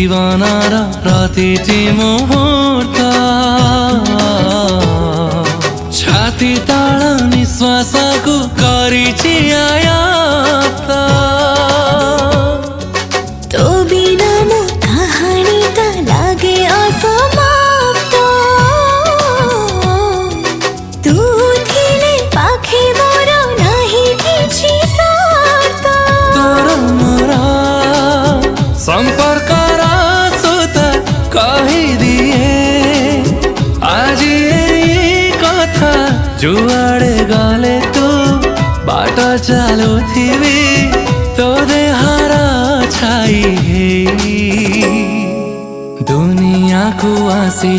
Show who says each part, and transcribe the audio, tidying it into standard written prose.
Speaker 1: जीवनर प्रतिटी मुहूर्त छाती तल निश्वासको गरिछि आयात
Speaker 2: तो बिना मो कहानी त लागे असमाप्त तू थिले पाखे मोर नहीं किछि सार्थ
Speaker 1: तोर मोर संपर्क सुत कहिदिए आज यही कथा जुआड़े गले तू बाट चालुथिबी तो देहर छाई दुनिया को आसी